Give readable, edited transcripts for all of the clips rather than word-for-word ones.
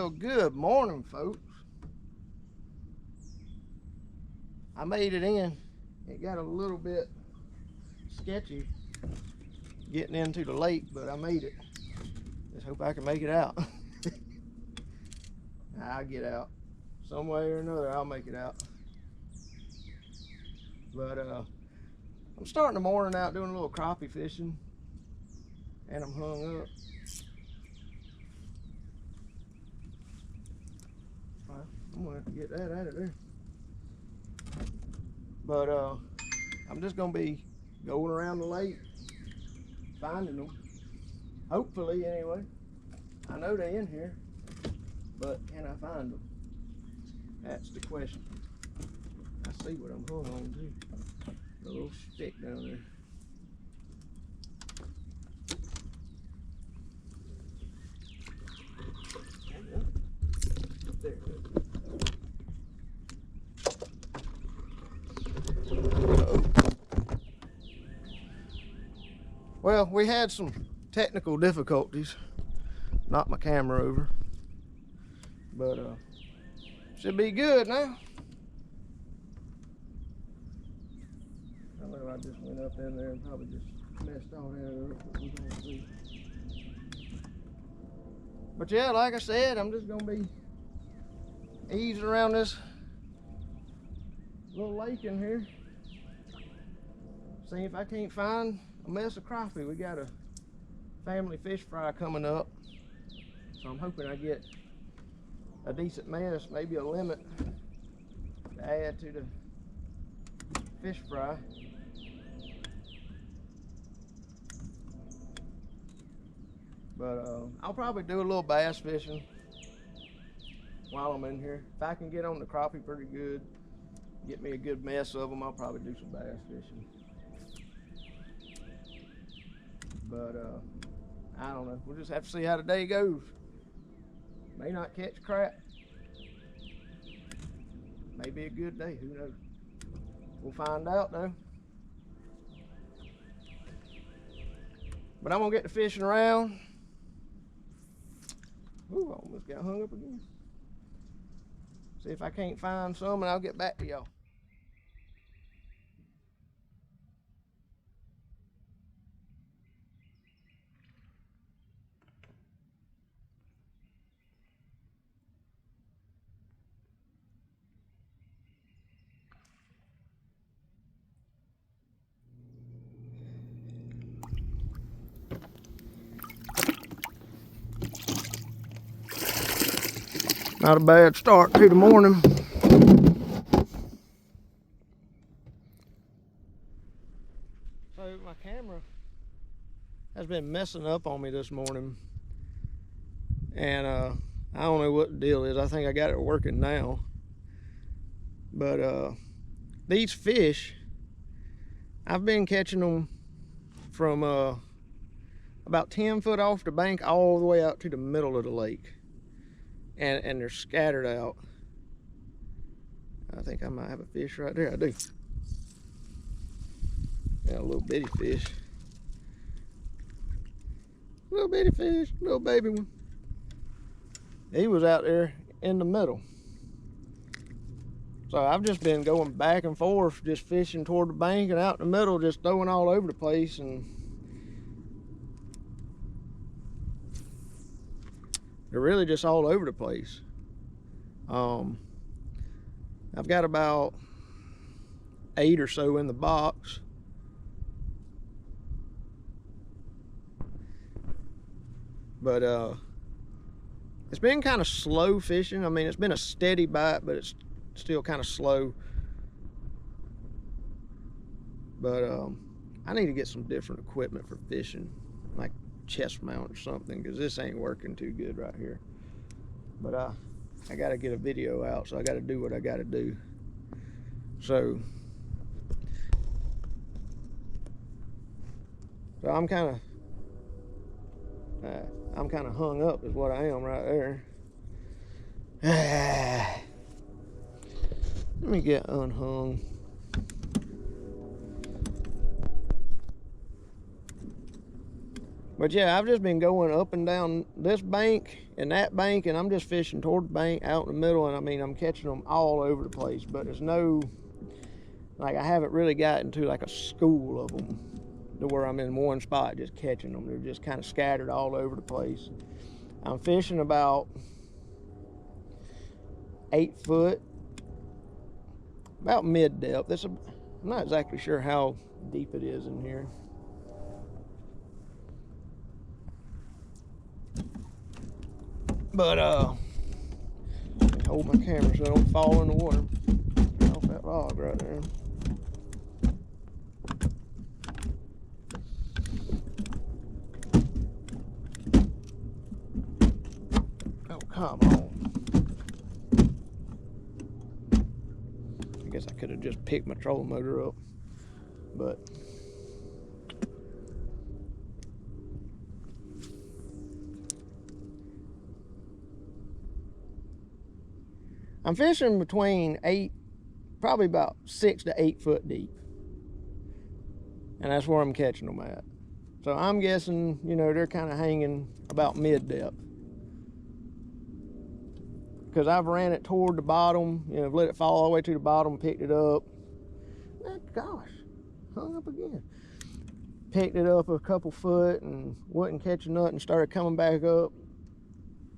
Well, good morning, folks. I made it in. It got a little bit sketchy getting into the lake, but I made it. Just hope I can make it out. I'll get out. Some way or another, I'll make it out. But I'm starting the morning out doing a little crappie fishing, and I'm hung up. I'm gonna have to get that out of there. But I'm just gonna be going around the lake, finding them. Hopefully, anyway. I know they're in here, but can I find them? That's the question. I see what I'm hung on to. A little stick down there. There it is. Well, we had some technical difficulties. Knocked my camera over. But should be good now. I know I just went up in there and probably just messed all that up, but we're gonna see. But yeah, like I said, I'm just gonna be easing around this little lake in here. See if I can't find a mess of crappie. We got a family fish fry coming up, so I'm hoping I get a decent mess, maybe a limit to add to the fish fry. But I'll probably do a little bass fishing while I'm in here. If I can get on the crappie pretty good, get me a good mess of them, I'll probably do some bass fishing. But I don't know. We'll just have to see how the day goes. May not catch crap. May be a good day. Who knows? We'll find out though. But I'm gonna get to fishing around. Ooh, I almost got hung up again. See if I can't find some, and I'll get back to y'all. Not a bad start to the morning. So my camera has been messing up on me this morning, and I don't know what the deal is. I think I got it working now. But these fish, I've been catching them from about 10 foot off the bank all the way out to the middle of the lake. And they're scattered out. I think I might have a fish right there. I do. Yeah, a little bitty fish. Little bitty fish, little baby one. He was out there in the middle. So I've just been going back and forth, just fishing toward the bank and out in the middle, just throwing all over the place. And they're really just all over the place. I've got about 8 or so in the box. But it's been kind of slow fishing. I mean, it's been a steady bite, but it's still kind of slow. But I need to get some different equipment for fishing, like chest mount or something, because this ain't working too good right here. But I gotta get a video out, so I gotta do what I gotta do. So I'm kind of hung up is what I am right there. Let me get unhung. But yeah, I've just been going up and down this bank and that bank, and I'm just fishing toward the bank out in the middle, and I mean, I'm catching them all over the place, but there's no, like, I haven't really gotten to like a school of them to where I'm in one spot just catching them. They're just kind of scattered all over the place. I'm fishing about 8 foot, about mid depth. I'm not exactly sure how deep it is in here. But hold my camera so I don't fall in the water. Get off that log right there. Oh, come on. I guess I could have just picked my trolling motor up, but I'm fishing between probably about 6 to 8 foot deep. And that's where I'm catching them at. So I'm guessing, you know, they're kind of hanging about mid depth. Because I've ran it toward the bottom, you know, let it fall all the way to the bottom, picked it up. Gosh, hung up again. Picked it up a couple foot and wasn't catching nothing, started coming back up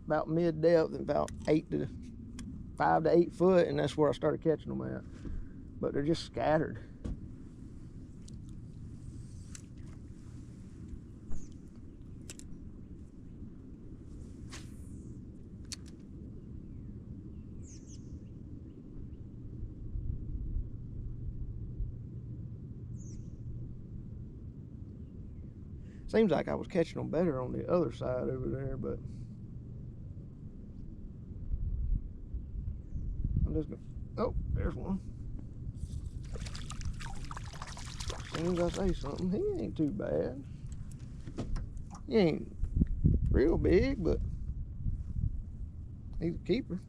about mid depth, about 5 to 8 foot, and that's where I started catching them at. But they're just scattered. Seems like I was catching them better on the other side over there, but I'm just gonna, oh, there's one. As soon as I say something, he ain't too bad. He ain't real big, but he's a keeper.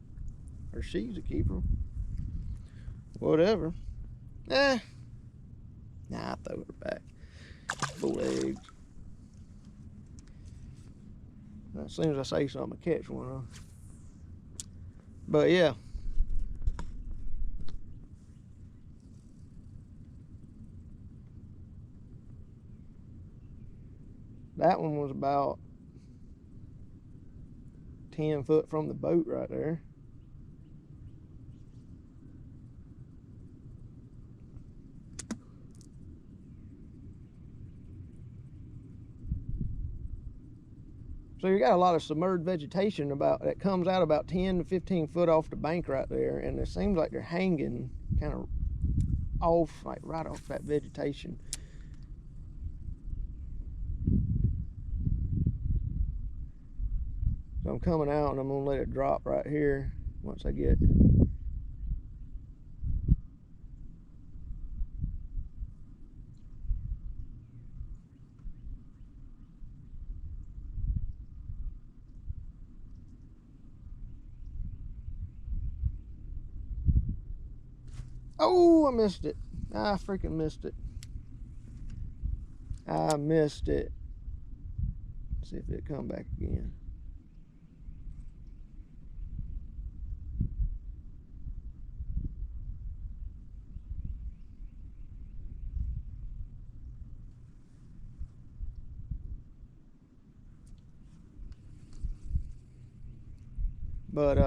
Or she's a keeper. Whatever. Nah, I'll throw her back. Full eggs. As soon as I say something, I catch one, huh? But yeah. That one was about 10 foot from the boat right there. So you got a lot of submerged vegetation that comes out about 10 to 15 foot off the bank right there, and it seems like they're hanging kind of off, like right off that vegetation. So I'm coming out and I'm gonna let it drop right here once I get. Oh, I missed it. I freaking missed it. I missed it. Let's see if it come back again. But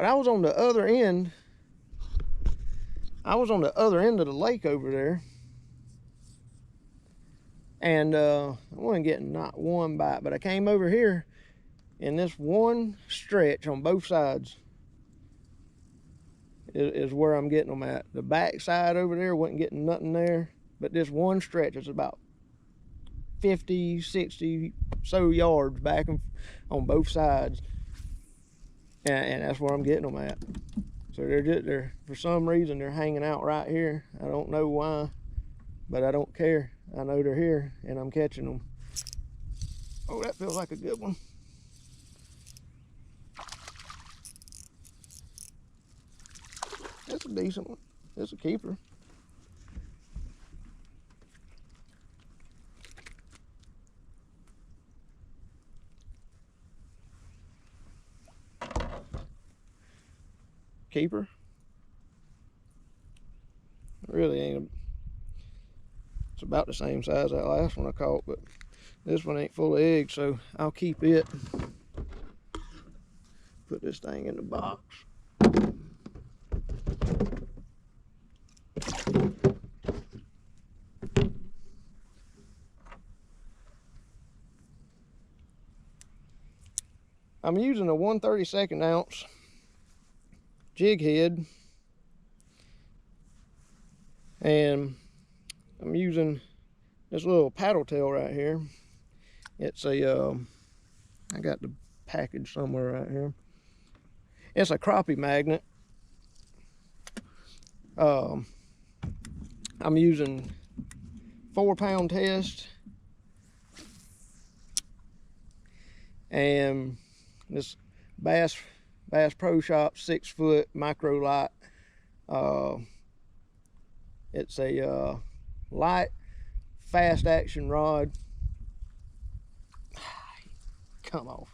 I was on the other end. I was on the other end of the lake over there. And I wasn't getting not one bite, but I came over here in this one stretch on both sides is where I'm getting them at. The back side over there wasn't getting nothing there, but this one stretch is about 50, 60 so yards back on both sides. And that's where I'm getting them at. So they're for some reason they're hanging out right here. I don't know why, but I don't care. I know they're here and I'm catching them. Oh, that feels like a good one. That's a decent one. It's a keeper. Keeper. Really ain't it's about the same size as that last one I caught, but this one ain't full of eggs, so I'll keep it. Put this thing in the box. I'm using a 1/32 ounce jig head, and I'm using this little paddle tail right here. It's a I got the package somewhere right here. It's a crappie magnet. I'm using 4-pound test, and this Bass Pro Shop 6-foot micro light. It's a light fast action rod. Come off.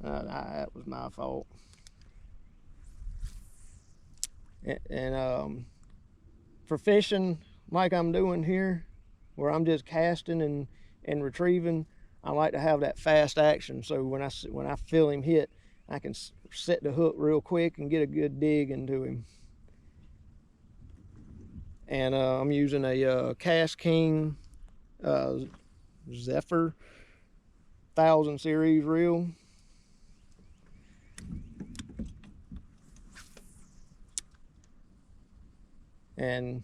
That was my fault. And for fishing like I'm doing here, where I'm just casting and retrieving, I like to have that fast action, so when I feel him hit, I can set the hook real quick and get a good dig into him. And I'm using a Cast King Zephyr 1000 series reel. And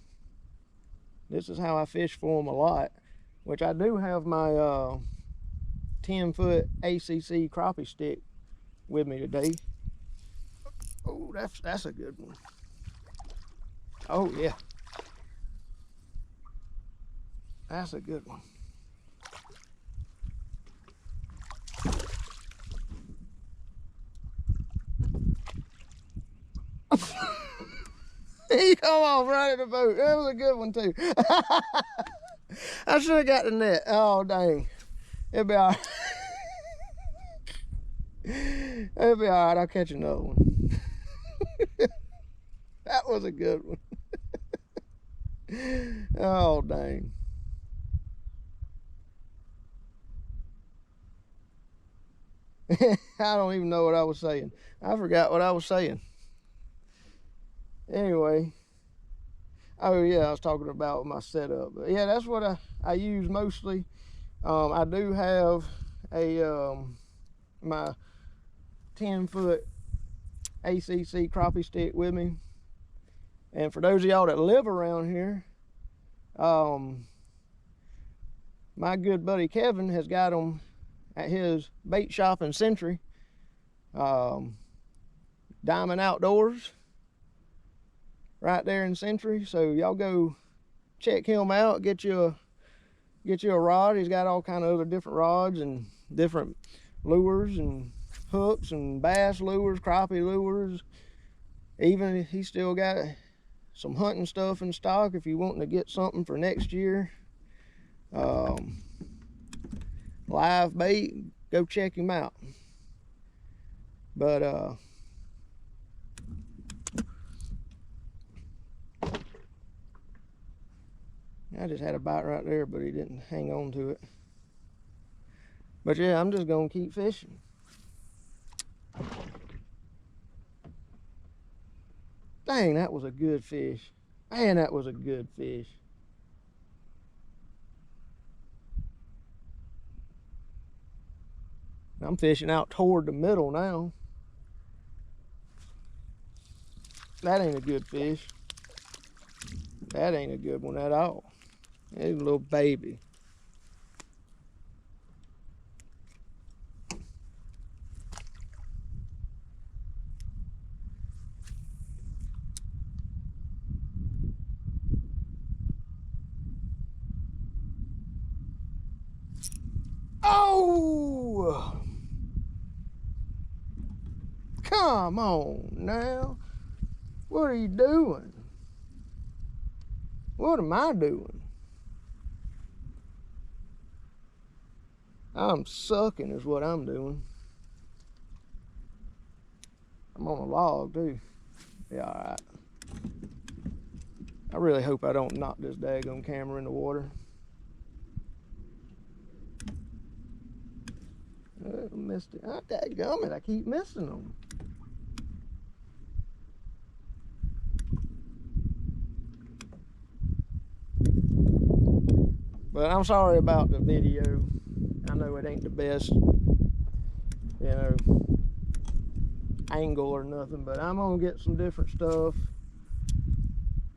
this is how I fish for them a lot, which I do have my 10-foot ACC crappie stick with me today. Oh, that's a good one. Oh yeah, that's a good one. He come off right at the boat. That was a good one too. I should have got the net. Oh dang. It'll be alright. It'll be alright. I'll catch another one. That was a good one. Oh dang. I don't even know what I was saying. I forgot what I was saying. Anyway, oh yeah, I was talking about my setup. But yeah, that's what I use mostly. I do have a my 10-foot ACC crappie stick with me. And for those of y'all that live around here, my good buddy Kevin has got them at his bait shop in Century, Diamond Outdoors, right there in Century. So y'all go check him out, get you a rod. He's got all kind of other different rods and different lures and hooks and bass lures, crappie lures. Even he's still got some hunting stuff in stock if you're wanting to get something for next year. Live bait, go check him out. But I just had a bite right there, but he didn't hang on to it. But yeah, I'm just gonna keep fishing. Dang, that was a good fish. Man, that was a good fish. I'm fishing out toward the middle now. That ain't a good fish. That ain't a good one at all. It's a little baby. Oh! Come on now. What are you doing? What am I doing? I'm sucking is what I'm doing. I'm on a log too. Yeah, alright. I really hope I don't knock this daggone camera in the water. I missed it. Oh, dadgummit, I keep missing them. But I'm sorry about the video. I know it ain't the best, angle or nothing, but I'm gonna get some different stuff,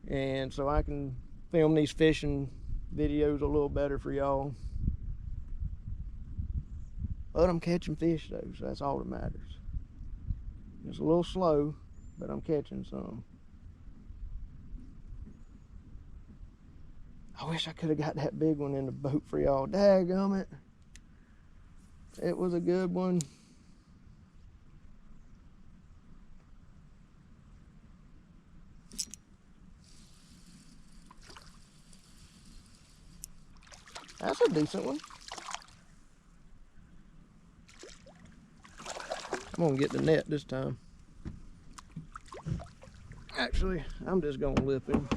and so I can film these fishing videos a little better for y'all. But I'm catching fish though, so that's all that matters. It's a little slow, but I'm catching some. I wish I could have got that big one in the boat for y'all. Dadgummit. It was a good one. That's a decent one. I'm gonna get the net this time. Actually, I'm just gonna lip him.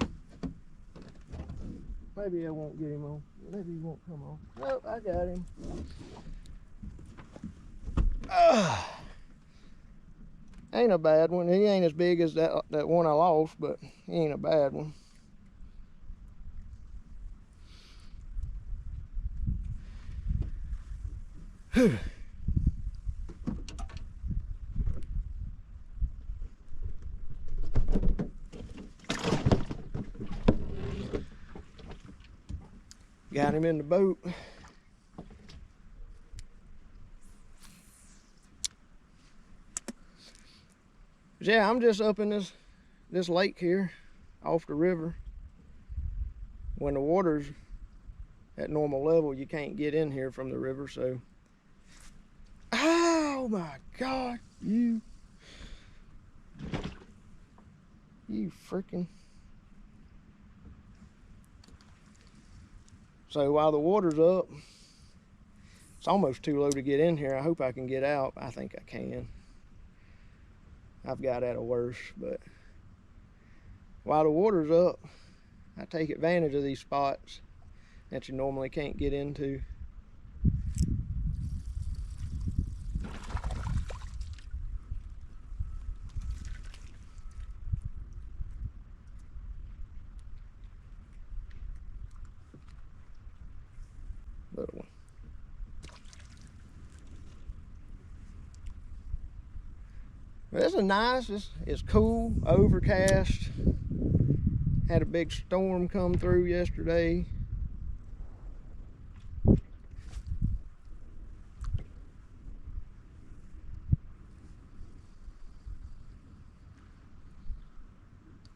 Maybe I won't get him on. Maybe he won't come on. Nope, I got him. Ain't a bad one. He ain't as big as that one I lost, but he ain't a bad one. Whew. Got him in the boat. Yeah, I'm just up in this lake here off the river. When the water's at normal level, you can't get in here from the river, so. Oh my God, you freaking. So while the water's up, it's almost too low to get in here. I hope I can get out. I think I can. I've got at a worse, but while the water's up, I take advantage of these spots that you normally can't get into. Little one. This is nice. It's cool, overcast. Had a big storm come through yesterday.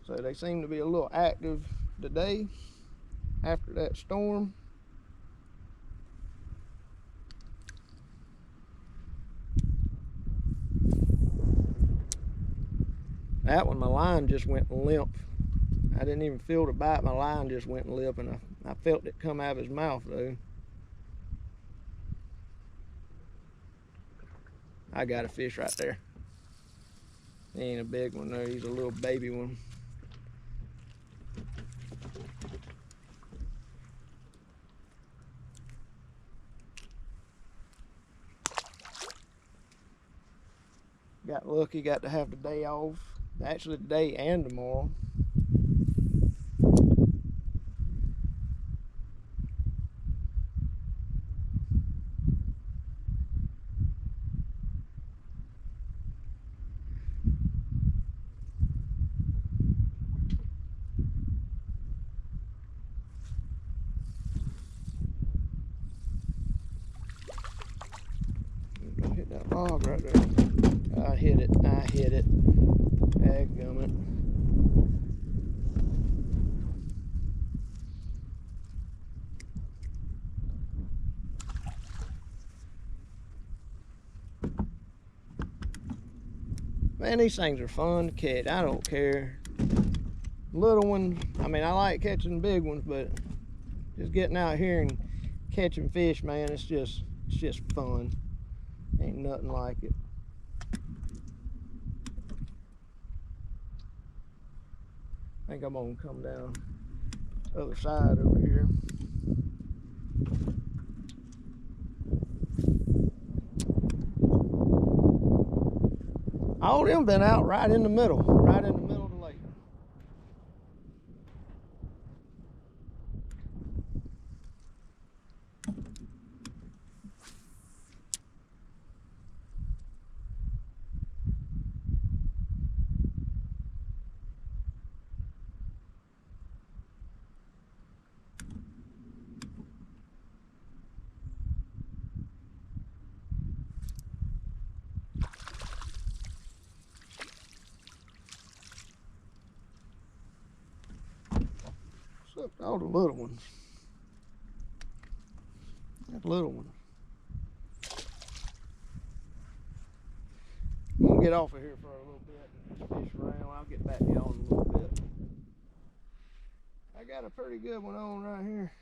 So they seem to be a little active today after that storm. That one, my line just went limp. I didn't even feel the bite. My line just went limp, and I felt it come out of his mouth though. I got a fish right there. He ain't a big one though, he's a little baby one. Got lucky, got to have the day off. Actually, today and tomorrow. Hit that log right there. I hit it. Dadgummit. Man, these things are fun to catch. I don't care little ones, I mean, I like catching big ones, but just getting out here and catching fish, man, it's just fun. Ain't nothing like it. I think I'm gonna come down the other side over here. All of them been out right in the middle of the lake. Except all the little ones. That little one. I'm gonna get off of here for a little bit and just fish around. I'll get back to y'all in a little bit. I got a pretty good one on right here.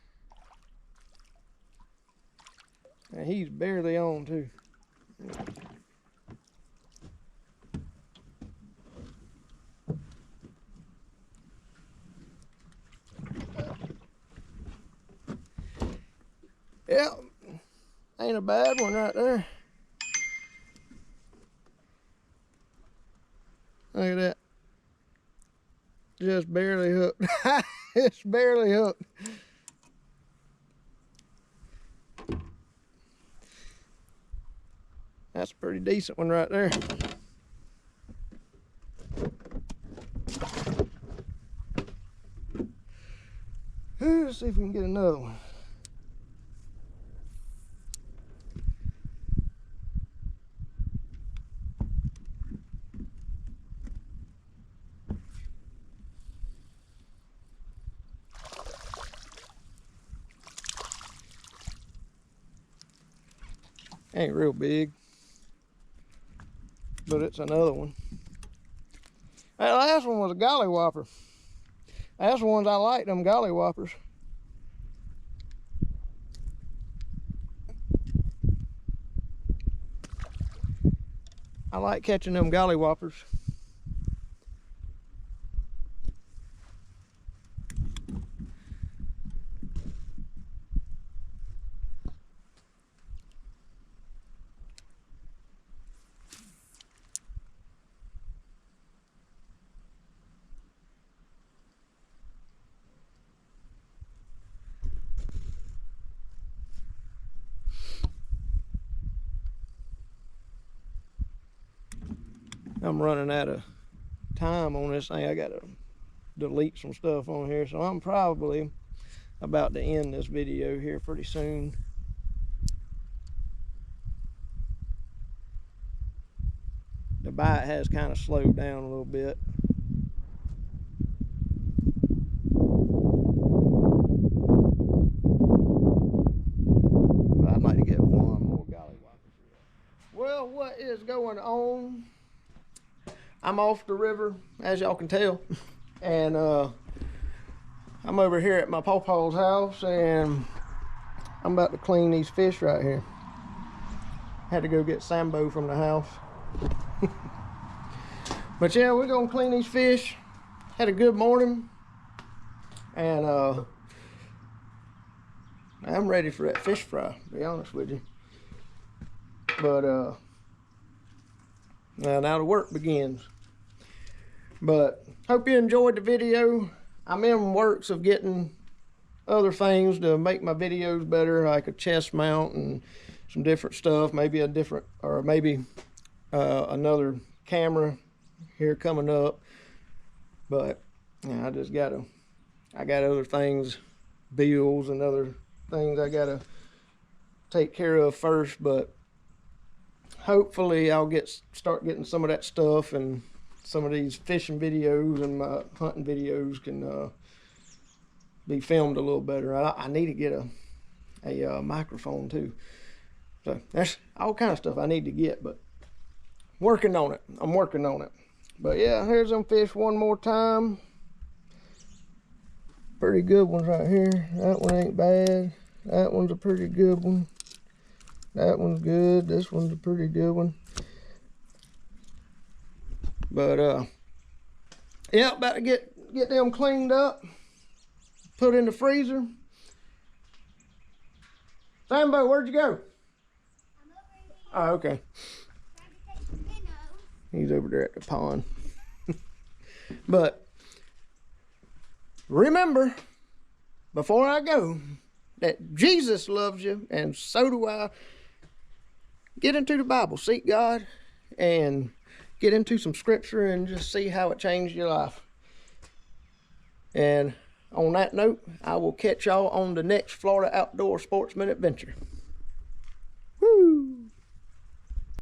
And he's barely on too. Yeah, ain't a bad one right there. Look at that. Just barely hooked. It's barely hooked. That's a pretty decent one right there. Let's see if we can get another one. Ain't real big, but it's another one. That last one was a gollywhopper. That's the ones I like, them gollywhoppers. I like catching them gollywhoppers. I'm running out of time on this thing. I gotta delete some stuff on here, so I'm probably about to end this video here pretty soon. The bite has kind of slowed down a little bit. But I'd like to get one more gollywhopper. Well, what is going on? I'm off the river, as y'all can tell, and I'm over here at my pawpaw's house, and I'm about to clean these fish right here. Had to go get Sambo from the house. But yeah, we're gonna clean these fish. Had a good morning, and I'm ready for that fish fry, to be honest with you. But now the work begins. But hope you enjoyed the video. I'm in works of getting other things to make my videos better, like a chest mount and some different stuff, maybe a different, or maybe another camera here coming up. But yeah, I got other things, bills and other things I gotta take care of first. But hopefully I'll start getting some of that stuff, and some of these fishing videos and my hunting videos can be filmed a little better. I need to get a microphone too. So there's all kind of stuff I need to get, but working on it. I'm working on it. But yeah, here's them fish one more time. pretty good ones right here. That one ain't bad. That one's a pretty good one. That one's good. This one's a pretty good one. But yeah, about to get them cleaned up, put in the freezer. Sambo, where'd you go? I'm over here. Oh, okay. He's over there at the pond. But remember, before I go, that Jesus loves you, and so do I. Get into the Bible, seek God, and get into some scripture and just see how it changed your life. And on that note, I will catch y'all on the next Florida Outdoor Sportsman adventure.